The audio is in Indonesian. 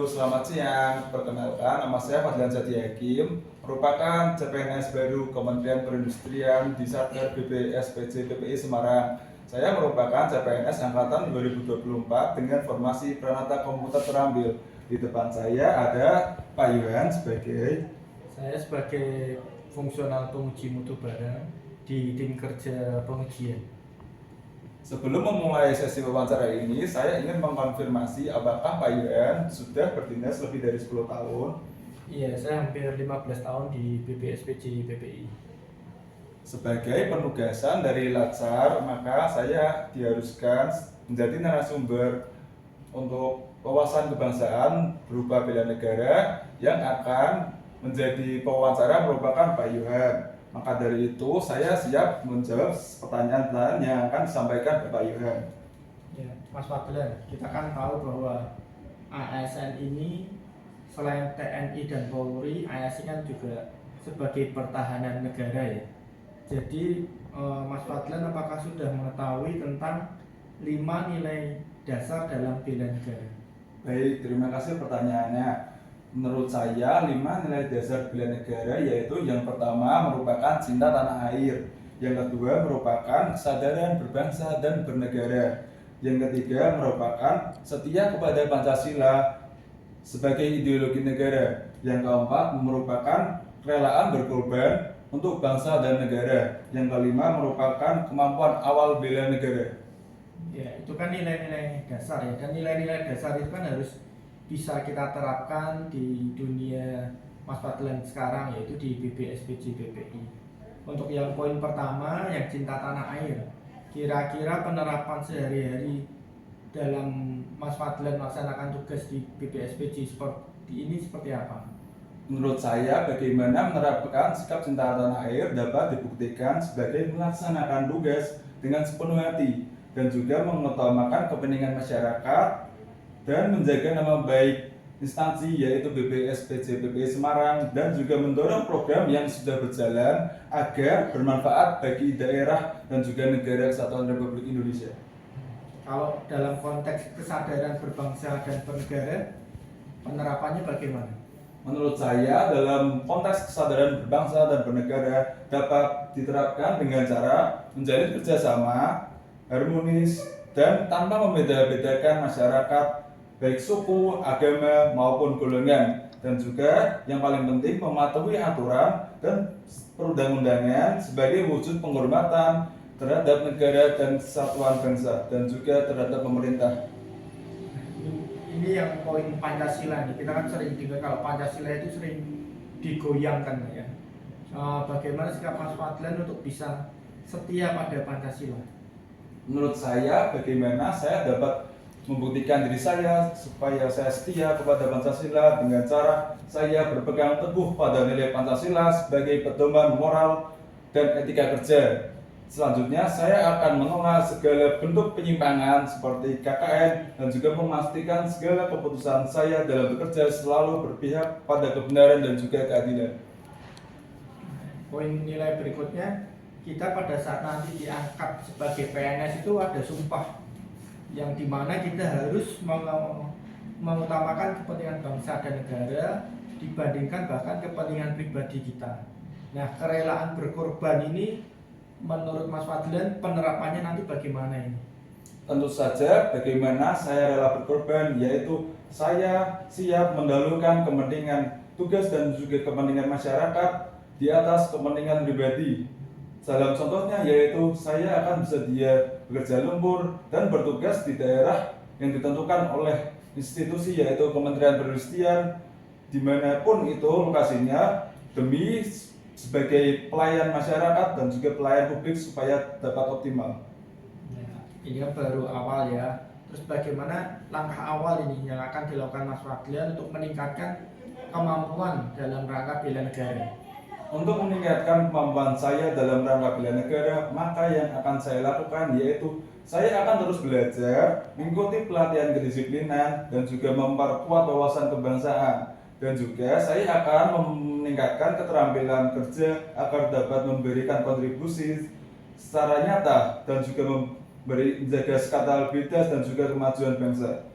Halo, selamat siang. Perkenalkan, nama saya Fadlan Zati Hakim, merupakan CPNS baru Kementerian Perindustrian di Satker BPSPJ PPI Semarang. Saya merupakan CPNS angkatan 2024 dengan formasi Pranata Komputer Terambil. Di depan saya ada Pak Yuhan sebagai Saya sebagai fungsional penguji mutu barang di tim kerja pengujian. Sebelum memulai sesi wawancara ini, saya ingin mengkonfirmasi apakah Pak Yuhan sudah berdinas lebih dari 10 tahun. Iya, saya hampir 15 tahun di BPSPJ PPI. Sebagai penugasan dari Latsar, maka saya diharuskan menjadi narasumber untuk wawasan kebangsaan berupa bela negara yang akan menjadi pewawancara merupakan Pak Yuhan. Maka dari itu saya siap menjawab pertanyaan yang akan disampaikan ke Pak Yuhan. Ya, Mas Fadlan, kita kan tahu bahwa ASN ini selain TNI dan Polri, ASN kan juga sebagai pertahanan negara ya. Jadi Mas Fadlan apakah sudah mengetahui tentang 5 nilai dasar dalam bela negara? Baik, terima kasih pertanyaannya. Menurut saya, 5 nilai dasar bela negara yaitu yang pertama merupakan cinta tanah air, yang kedua merupakan kesadaran berbangsa dan bernegara, yang ketiga merupakan setia kepada Pancasila sebagai ideologi negara, yang keempat merupakan kerelaan berkorban untuk bangsa dan negara, yang kelima merupakan kemampuan awal bela negara. Ya, itu kan nilai-nilai dasar ya, dan nilai-nilai dasar itu kan harus bisa kita terapkan di dunia Mas Fadlan sekarang, yaitu di BPSPJ PPI. Untuk yang poin pertama, yang cinta tanah air, kira-kira penerapan sehari-hari dalam Mas Fadlan melaksanakan tugas di BPSPJ seperti ini seperti apa? Menurut saya, bagaimana menerapkan sikap cinta tanah air dapat dibuktikan sebagai melaksanakan tugas dengan sepenuh hati dan juga mengutamakan kepentingan masyarakat dan menjaga nama baik instansi yaitu BPSPJ PPI Semarang dan juga mendorong program yang sudah berjalan agar bermanfaat bagi daerah dan juga negara kesatuan Republik Indonesia. Kalau dalam konteks kesadaran berbangsa dan bernegara, penerapannya bagaimana? Menurut saya, dalam konteks kesadaran berbangsa dan bernegara dapat diterapkan dengan cara menjalin kerjasama, harmonis, dan tanpa membeda-bedakan masyarakat, baik suku, agama, maupun golongan. Dan juga yang paling penting mematuhi aturan dan perundang-undangan sebagai wujud penghormatan terhadap negara dan kesatuan bangsa, dan juga terhadap pemerintah. Ini yang poin Pancasila nih, kita kan sering dengar kalau Pancasila itu sering digoyangkan ya. Bagaimana sikap Mas Fadlan untuk bisa setia pada Pancasila? Menurut saya, bagaimana saya dapat membuktikan diri saya supaya saya setia kepada Pancasila dengan cara saya berpegang teguh pada nilai Pancasila sebagai pedoman moral dan etika kerja. Selanjutnya, saya akan menolak segala bentuk penyimpangan seperti KKN dan juga memastikan segala keputusan saya dalam bekerja selalu berpihak pada kebenaran dan juga keadilan. Poin nilai berikutnya, kita pada saat nanti diangkat sebagai PNS itu ada sumpah yang dimana kita harus mengutamakan kepentingan bangsa dan negara dibandingkan bahkan kepentingan pribadi kita. Nah, kerelaan berkorban ini menurut Mas Fadlan penerapannya nanti bagaimana ini? Tentu saja bagaimana saya rela berkorban, yaitu saya siap mendahulukan kepentingan tugas dan juga kepentingan masyarakat di atas kepentingan pribadi. Dalam contohnya yaitu saya akan bersedia bekerja lembur dan bertugas di daerah yang ditentukan oleh institusi yaitu Kementerian Perindustrian dimanapun itu lokasinya demi sebagai pelayan masyarakat dan juga pelayan publik supaya dapat optimal. Ya, ini kan baru awal ya. Terus bagaimana langkah awal ini yang akan dilakukan Mas Fadlan untuk meningkatkan kemampuan dalam rangka bela negara? Untuk meningkatkan kemampuan saya dalam rangka bela negara, maka yang akan saya lakukan yaitu saya akan terus belajar, mengikuti pelatihan kedisiplinan, dan juga memperkuat wawasan kebangsaan. Dan juga saya akan meningkatkan keterampilan kerja agar dapat memberikan kontribusi secara nyata dan juga menjaga skala dan juga kemajuan bangsa.